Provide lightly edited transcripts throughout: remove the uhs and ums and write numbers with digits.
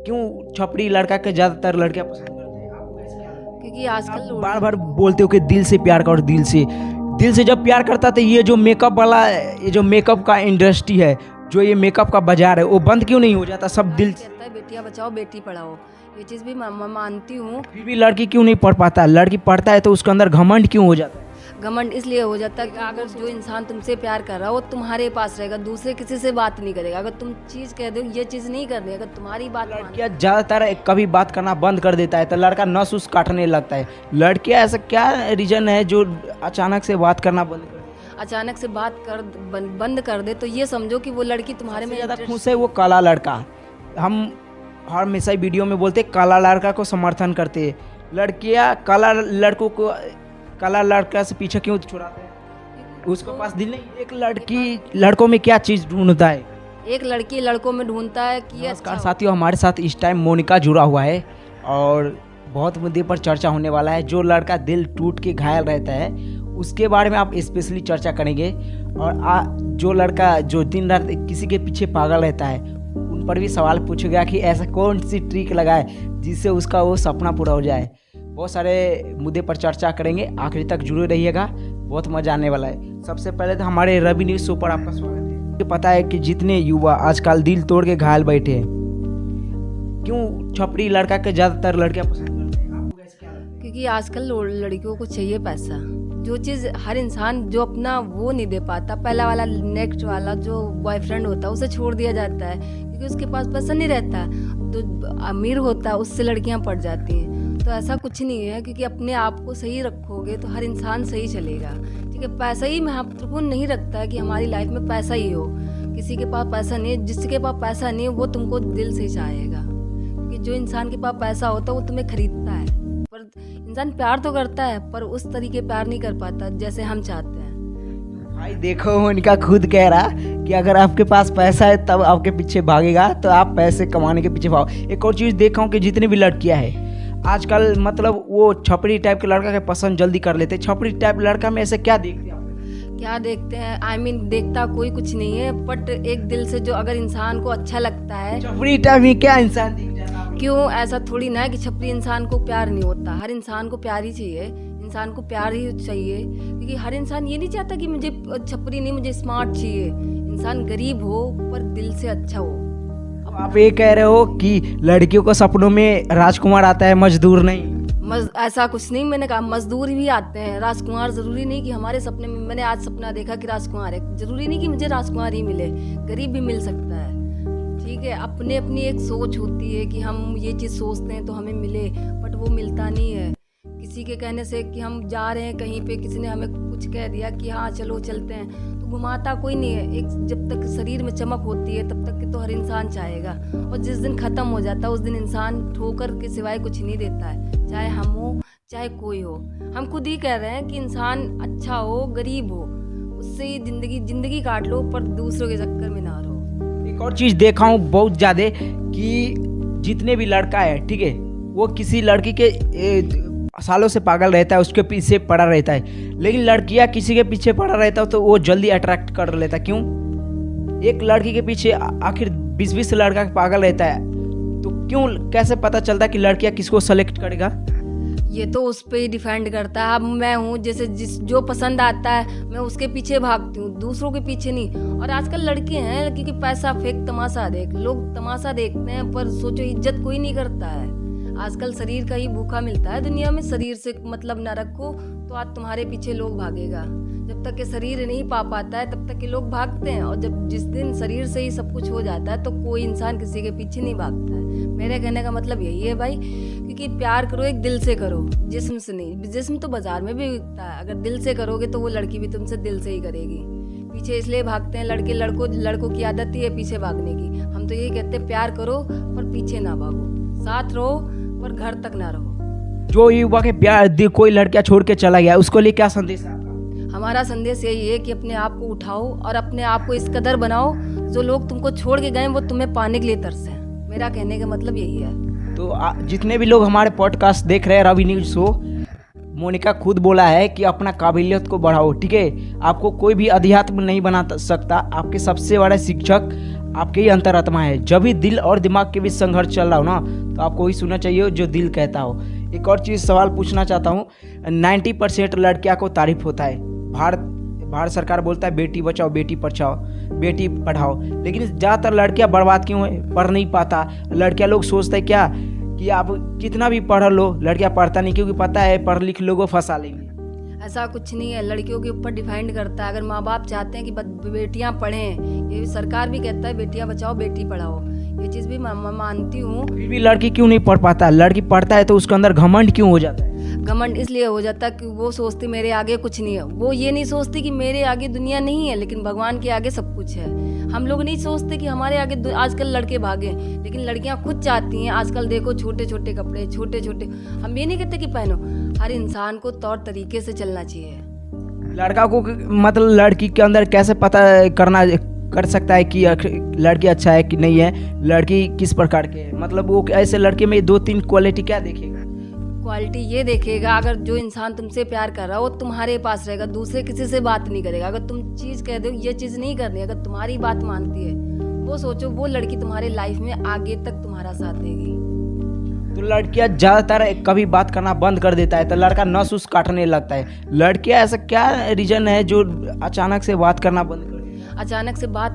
क्यों छपरी लड़का के ज्यादातर लड़कियां पसंद करते हैं? आपको कैसे क्या लगता है? क्योंकि आजकल आप बार बार बोलते हो कि दिल से प्यार करो, दिल से जब प्यार करता तो ये जो मेकअप वाला, ये जो मेकअप का इंडस्ट्री है, जो ये मेकअप का बाजार है, वो बंद क्यों नहीं हो जाता? सब दिल से। कहता है बेटियां बचाओ बेटी पढ़ाओ, ये चीज़ भी मैं मानती हूँ। फिर भी लड़की क्यों नहीं पढ़ पाता? लड़की पढ़ता है तो उसके अंदर घमंड क्यों हो जाता है? घमंड इसलिए हो जाता है कि अगर जो इंसान तुमसे प्यार कर रहा है वो तुम्हारे पास रहेगा, दूसरे किसी से बात नहीं करेगा। अगर तुम चीज़ कह दो ये चीज़ नहीं करनी, अगर तुम्हारी बात मान लड़कियां ज़्यादातर कभी बात करना बंद कर देता है तो लड़का नस उस काटने लगता है। लड़कियां ऐसा क्या रीजन है जो अचानक से बात करना बंद कर देती है? अचानक से बात कर बंद कर दे तो ये समझो कि वो लड़की तुम्हारे में ज़्यादा खुश है वो काला लड़का। हम हर हमेशा वीडियो में बोलते काला लड़का को समर्थन करते हैं। लड़कियां काला लड़कों को, काला लड़का से पीछे क्यों छुड़ाते हैं? उसके पास दिल नहीं। एक लड़की लड़कों में क्या चीज़ ढूंढता है? एक लड़की लड़कों में ढूंढता है कि ये नमस्कार अच्छा साथियों, हमारे साथ इस टाइम मोनिका जुड़ा हुआ है और बहुत मुद्दे पर चर्चा होने वाला है। जो लड़का दिल टूट के घायल रहता है उसके बारे में आप स्पेशली चर्चा करेंगे। और जो लड़का जो दिन रात किसी के पीछे पागल रहता है उन पर भी सवाल पूछेगा कि ऐसा कौन सी ट्रिक लगाए जिससे उसका वो सपना पूरा हो जाए। बहुत सारे मुद्दे पर चर्चा करेंगे, आखिरी तक जुड़े रहिएगा, बहुत मजा आने वाला है। सबसे पहले तो हमारे रवि न्यूज़ शो पर आपका स्वागत है। मुझे पता है कि जितने युवा आजकल दिल तोड़ के घायल बैठे हैं, क्यों छपरी लड़का के ज़्यादातर लड़कियां पसंद करते हैं? आपको कैसे क्या लगता है? क्योंकि आजकल लड़कियों को चाहिए पैसा। जो चीज़ हर इंसान जो अपना वो नहीं दे पाता, पहला वाला नेक्स्ट वाला जो बॉयफ्रेंड होता है उसे छोड़ दिया जाता है क्योंकि उसके पास पैसा नहीं रहता। तो अमीर होता है उससे लड़कियां पड़ जाती हैं। तो ऐसा कुछ नहीं है, क्योंकि अपने आप को सही रखोगे तो हर इंसान सही चलेगा। ठीक है, पैसा ही महत्वपूर्ण नहीं रखता है कि हमारी लाइफ में पैसा ही हो। किसी के पास पैसा नहीं है, जिसके पास पैसा नहीं है वो तुमको दिल से चाहेगा। क्योंकि जो इंसान के पास पैसा होता है वो तुम्हें खरीदता है, पर इंसान प्यार तो करता है पर उस तरीके प्यार नहीं कर पाता जैसे हम चाहते हैं। भाई देखो, उनका खुद कह रहा कि अगर आपके पास पैसा है तब आपके पीछे भागेगा, तो आप पैसे कमाने के पीछे भागो। एक और चीज़ देखा हूँ कि जितनी भी लड़कियां हैं आजकल, मतलब वो छपरी टाइप के लड़का के पसंद जल्दी कर लेते हैं। छपरी टाइप लड़का में ऐसे क्या देखते हैं आप? क्या देखते हैं? I mean, देखता कोई कुछ नहीं है, बट एक दिल से जो अगर इंसान को अच्छा लगता है। छपरी टाइप में क्या इंसान दिख जाता है? क्यों? ऐसा थोड़ी ना है कि छपरी इंसान को प्यार नहीं होता। हर इंसान को प्यार ही चाहिए, इंसान को प्यार ही चाहिए। क्योंकि हर इंसान ये नहीं चाहता कि मुझे छपरी नहीं, मुझे स्मार्ट चाहिए। इंसान गरीब हो पर दिल से अच्छा हो। अब आप ये कह रहे हो कि लड़कियों को सपनों में राजकुमार आता है, मजदूर नहीं? ऐसा कुछ नहीं, मैंने कहा मजदूर भी आते हैं, राजकुमार जरूरी नहीं कि हमारे सपने में। मैंने आज सपना देखा कि राजकुमार है, जरूरी नहीं कि मुझे राजकुमार ही मिले, गरीब भी मिल सकता है। ठीक है, अपने अपनी एक सोच होती है कि हम ये चीज़ सोचते हैं तो हमें मिले, बट वो मिलता नहीं है। किसी के कहने से कि हम जा रहे हैं कहीं पे, किसी ने हमें कुछ कह दिया कि हाँ चलो चलते हैं, तो घुमाता कोई नहीं है। एक जब तक शरीर में चमक होती है तब तक तो हर इंसान चाहेगा, और जिस दिन ख़त्म हो जाता है उस दिन इंसान ठोकर के सिवाय कुछ नहीं देता है, चाहे हम हो चाहे कोई हो। हम खुद ही कह रहे हैं कि इंसान अच्छा हो, गरीब हो, उससे ही जिंदगी काट लो, पर दूसरों के चक्कर में ना रहो। एक और चीज़ देखा हूँ बहुत ज़्यादा कि जितने भी लड़का है, ठीक है, वो किसी लड़की के सालों से पागल रहता है, उसके पीछे पड़ा रहता है। लेकिन लड़कियां किसी के पीछे पड़ा रहता है तो वो जल्दी अट्रैक्ट कर लेता है। क्यों? एक लड़की के पीछे आखिर 20-20 लड़का पागल रहता है, तो क्यों, कैसे पता चलता है कि लड़कियां किसको सेलेक्ट करेगा? ये तो उस पर ही डिपेंड करता है। अब मैं हूँ जैसे जो पसंद आता है मैं उसके पीछे भागती हूँ, दूसरों के पीछे नहीं। और आजकल लड़के हैं क्योंकि पैसा फेंक तमाशा देख, लोग तमाशा देखते हैं पर सोचो इज्जत कोई नहीं करता है। आजकल शरीर का ही भूखा मिलता है दुनिया में। शरीर से मतलब ना रखो तो आज तुम्हारे पीछे लोग भागेगा। जब तक के शरीर नहीं पा पाता है तब तक के लोग भागते हैं, और जब जिस दिन शरीर से ही सब कुछ हो जाता है तो कोई इंसान किसी के पीछे नहीं भागता है। मेरे कहने का मतलब यही है भाई, क्योंकि प्यार करो एक दिल से करो, जिस्म से नहीं। जिस्म तो बाजार में भी बिकता है, अगर दिल से करोगे तो वो लड़की भी तुमसे दिल से ही करेगी। पीछे इसलिए भागते हैं लड़के, लड़कों की आदत ही है पीछे भागने की। हम तो यही कहते हैं प्यार करो पर पीछे ना भागो, साथ रहो पर घर तक ना रहो। जो युवा के प्यार कोई लड़कियां छोड़ के चला गया, उसको लिए क्या संदेश है? हमारा संदेश यही है कि अपने आप को उठाओ और अपने आप को इस कदर बनाओ, जो लोग तुमको छोड़ के गए वो तुम्हें पाने के लिए तरसे। मेरा कहने का मतलब यही है। तो जितने भी लोग हमारे पॉडकास्ट देख रहे हैं, रवि न्यूज़ शो, मोनिका खुद बोला है कि अपना काबिलियत को बढ़ाओ। ठीक है, आपको कोई भी अध्यात्म नहीं बना सकता। आपके सबसे बड़ा शिक्षक आपके ही अंतरात्मा है। जब भी दिल और दिमाग के बीच संघर्ष चल रहा हो ना, तो आपको वही सुनना चाहिए जो दिल कहता हो। एक और चीज़ सवाल पूछना चाहता हूँ, 90% लड़कियां को तारीफ होता है। भारत सरकार बोलता है बेटी बचाओ बेटी पढ़ाओ, लेकिन ज़्यादातर लड़कियां बर्बाद क्यों है? पढ़ नहीं पाता लड़कियां। लोग सोचते हैं क्या कि आप कितना भी पढ़ लो, लड़कियां पढ़ता नहीं, क्योंकि पता है पढ़ लिख लोगों फंसा लेंगे। ऐसा कुछ नहीं है, लड़कियों के ऊपर डिपेंड करता है। अगर माँ बाप चाहते हैं कि बेटियां पढ़ें, ये सरकार भी कहता है बेटियां बचाओ बेटी पढ़ाओ, ये चीज़ भी मैं मानती हूँ। फिर भी लड़की क्यों नहीं पढ़ पाता? लड़की पढ़ता है तो उसके अंदर घमंड क्यों हो जाता है? घमंड इसलिए हो जाता है कि वो सोचती मेरे आगे कुछ नहीं है। वो ये नहीं सोचती कि मेरे आगे दुनिया नहीं है, लेकिन भगवान के आगे सब कुछ है। हम लोग नहीं सोचते कि हमारे आगे आजकल लड़के भागे, लेकिन लड़कियां खुद चाहती हैं। आजकल देखो छोटे छोटे कपड़े, छोटे छोटे, हम ये नहीं कहते कि पहनो। हर इंसान को तौर तरीके से चलना चाहिए। लड़का को मतलब लड़की के अंदर कैसे पता कर सकता है कि लड़की अच्छा है कि नहीं है, लड़की किस प्रकार के है? मतलब वो ऐसे लड़के में 2-3 क्वालिटी क्या देखेगा? क्वालिटी ये देखेगा, अगर जो इंसान तुमसे प्यार कर रहा है वो तुम्हारे पास रहेगा, दूसरे किसी से बात नहीं करेगा। अगर तुम चीज़ कह दो ये चीज़ नहीं करनी, अगर तुम्हारी बात मानती है, वो सोचो वो लड़की तुम्हारे लाइफ में आगे तक तुम्हारा साथ देगी। तो लड़कियां ज़्यादातर कभी बात करना बंद कर देता है तो लड़का नस उस काटने लगता है। लड़कियां ऐसा क्या रीज़न है जो अचानक से बात करना बंद कर? अचानक से बात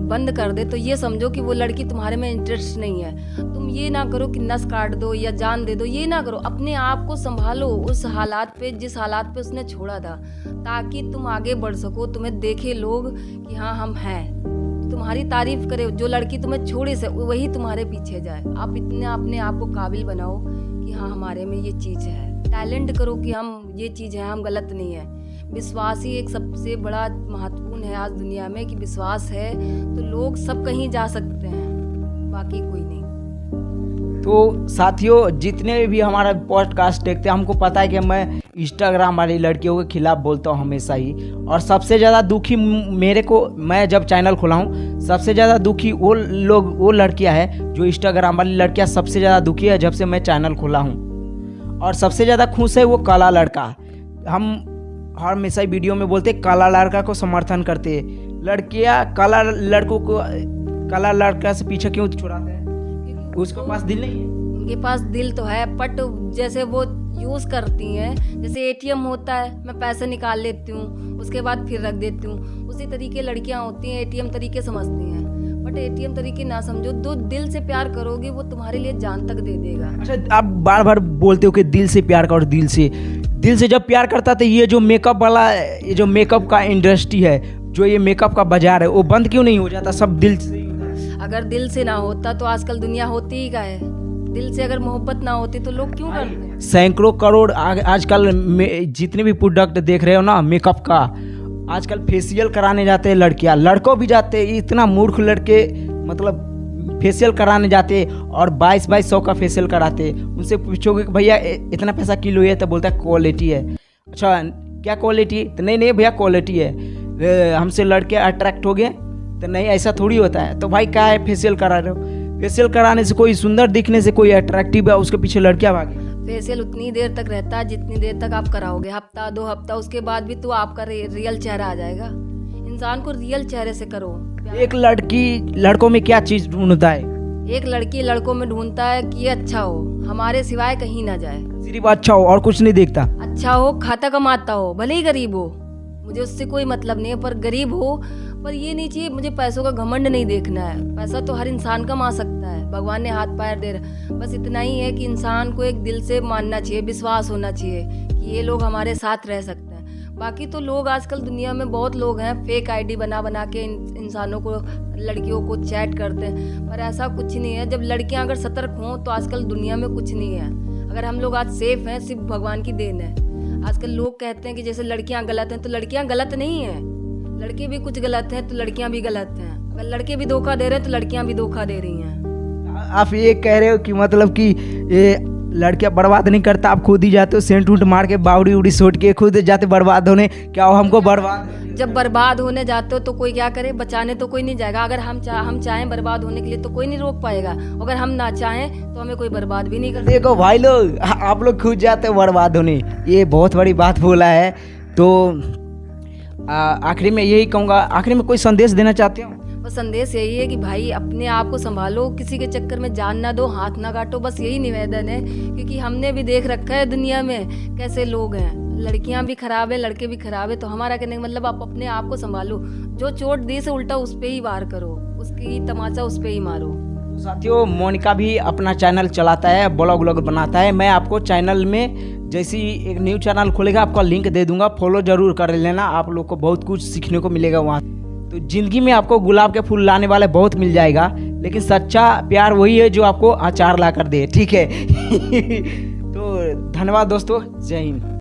बंद कर दे तो ये समझो कि वो लड़की तुम्हारे में इंटरेस्ट नहीं है। तुम ये ना करो कि नस काट दो या जान दे दो, ये ना करो। अपने आप को संभालो उस हालात पे, जिस हालात पे उसने छोड़ा था, ताकि तुम आगे बढ़ सको। तुम्हें देखे लोग कि हाँ हम हैं, तुम्हारी तारीफ करे। जो लड़की तुम्हें छोड़े से वही तुम्हारे पीछे जाए। आप इतने अपने आप को काबिल बनाओ कि हाँ हमारे में ये चीज़ है। टैलेंट करो कि हम ये चीज़ है, हम गलत नहीं है। विश्वास ही एक सबसे बड़ा महत्वपूर्ण है आज दुनिया में, कि विश्वास है तो लोग सब कहीं जा सकते हैं, बाकी कोई नहीं। तो साथियों, जितने भी हमारा पॉडकास्ट देखते हैं, हमको पता है कि मैं इंस्टाग्राम वाली लड़कियों के खिलाफ बोलता हूँ हमेशा ही। और सबसे ज़्यादा दुखी मेरे को, मैं जब चैनल खोला हूँ, सबसे ज़्यादा दुखी वो लड़कियाँ हैं जो इंस्टाग्राम वाली लड़कियाँ सबसे ज़्यादा दुखी है जब से मैं चैनल खोला हूँ। और सबसे ज़्यादा खुश है वो काला लड़का। हम हर हमेशा वीडियो में बोलते काला लड़का को समर्थन करते हैं। लड़कियां काला लड़का से पीछे क्यों छुड़ाते हैं? क्योंकि उसके पास दिल नहीं है। उनके पास दिल तो है, बट जैसे वो यूज़ करती हैं, जैसे एटीएम होता है, मैं पैसे निकाल लेती हूँ उसके बाद फिर रख देती हूँ, उसी तरीके लड़कियां होती हैं, एटीएम तरीके समझती हैं। बट एटीएम तरीके ना समझो, दो दिल से प्यार करोगे वो तुम्हारे लिए जान तक दे देगा। अच्छा, आप बार बार बोलते हो कि दिल से प्यार करो, दिल से जब प्यार करता तो ये जो मेकअप वाला, ये जो मेकअप का इंडस्ट्री है, जो ये मेकअप का बाजार है, वो बंद क्यों नहीं हो जाता? सब दिल से ही होता है। अगर दिल से ना होता तो आजकल दुनिया होती ही का है। दिल से अगर मोहब्बत ना होती तो लोग क्यों करते? सैकड़ों करोड़ आजकल जितने भी प्रोडक्ट देख रहे हो ना मेकअप का, आजकल फेशियल कराने जाते हैं लड़कियां, लड़कों भी जाते हैं। इतना मूर्ख लड़के मतलब फेशियल कराने जाते और 2200 का फेशियल कराते। उनसे पूछोगे कि भैया इतना पैसा किलो है, तो बोलता है क्वालिटी है। अच्छा, क्या क्वालिटी? तो नहीं भैया क्वालिटी है। हमसे लड़के अट्रैक्ट हो गए? तो नहीं, ऐसा थोड़ी होता है। तो भाई क्या है, फेशियल करा रहे हो? फेशियल कराने से कोई सुंदर दिखने से कोई अट्रैक्टिव है, उसके पीछे लड़कियां भागी। फेशियल उतनी देर तक रहता है जितनी देर तक आप कराओगे, हफ्ता 2 हफ्ता, उसके बाद भी तो आपका रियल चेहरा आ जाएगा। इंसान को रियल चेहरे से करो। एक लड़की लड़कों में क्या चीज ढूंढता है? एक लड़की लड़कों में ढूंढता है कि ये अच्छा हो, हमारे सिवाय कहीं ना जाए। सिर्फ अच्छा हो और कुछ नहीं देखता? अच्छा हो, खाता कमाता हो, भले ही गरीब हो, मुझे उससे कोई मतलब नहीं है, पर गरीब हो, पर ये नहीं चाहिए मुझे पैसों का घमंड नहीं देखना है। पैसा तो हर इंसान कमा सकता है, भगवान ने हाथ पैर दे रहा। बस इतना ही है कि इंसान को एक दिल से मानना चाहिए, विश्वास होना चाहिए कि ये लोग हमारे साथ रह सकते हैं। बाकी तो लोग आजकल दुनिया में बहुत लोग हैं, फेक आईडी बना के इंसानों को, लड़कियों को चैट करते हैं, पर ऐसा कुछ नहीं है। जब लड़कियां अगर सतर्क हों तो आजकल दुनिया में कुछ नहीं है। अगर हम लोग आज सेफ हैं, सिर्फ भगवान की देन है। आजकल लोग कहते हैं कि जैसे लड़कियां गलत हैं, तो लड़कियां गलत नहीं हैं। लड़के भी कुछ गलत हैं तो लड़कियां भी गलत हैं। अगर लड़के भी धोखा दे रहे हैं तो लड़कियां भी धोखा दे रही हैं। आप ये कह रहे हो कि मतलब कि ये लड़कियां बर्बाद नहीं करता, आप खुद ही जाते हो सेंट उंट मार के, बावड़ी उड़ी सोट के खुद जाते बर्बाद होने? क्या हो हमको बर्बाद? जब बर्बाद होने जाते हो तो कोई क्या करे, बचाने तो कोई नहीं जाएगा। अगर हम चाहें बर्बाद होने के लिए तो कोई नहीं रोक पाएगा। अगर हम ना चाहें तो हमें कोई बर्बाद भी नहीं कर। देखो भाई लोग, आप लोग खुद जाते हो बर्बाद होने, ये बहुत बड़ी बात बोला है। तो आखिरी में यही कहूँगा, आखिरी में कोई संदेश देना चाहते हो? बस संदेश यही है कि भाई अपने आप को संभालो, किसी के चक्कर में जान ना दो, हाथ ना काटो, बस यही निवेदन है। क्योंकि हमने भी देख रखा है दुनिया में कैसे लोग हैं, लड़कियां भी खराब है, लड़के भी खराब है। तो हमारा कहने का मतलब आप अपने आप को संभालो, जो चोट दी से उल्टा उस पे ही वार करो, उसकी तमाचा उस पे ही मारो। साथियों, मोनिका भी अपना चैनल चलाता है, ब्लॉग व्लॉग बनाता है। मैं आपको चैनल में जैसी एक न्यू चैनल खुलेगा आपका लिंक दे दूंगा, फॉलो जरूर कर लेना, आप लोग को बहुत कुछ सीखने को मिलेगा वहाँ। तो ज़िंदगी में आपको गुलाब के फूल लाने वाले बहुत मिल जाएगा, लेकिन सच्चा प्यार वही है जो आपको अचार ला कर दे, ठीक है। तो धन्यवाद दोस्तों, जय हिंद।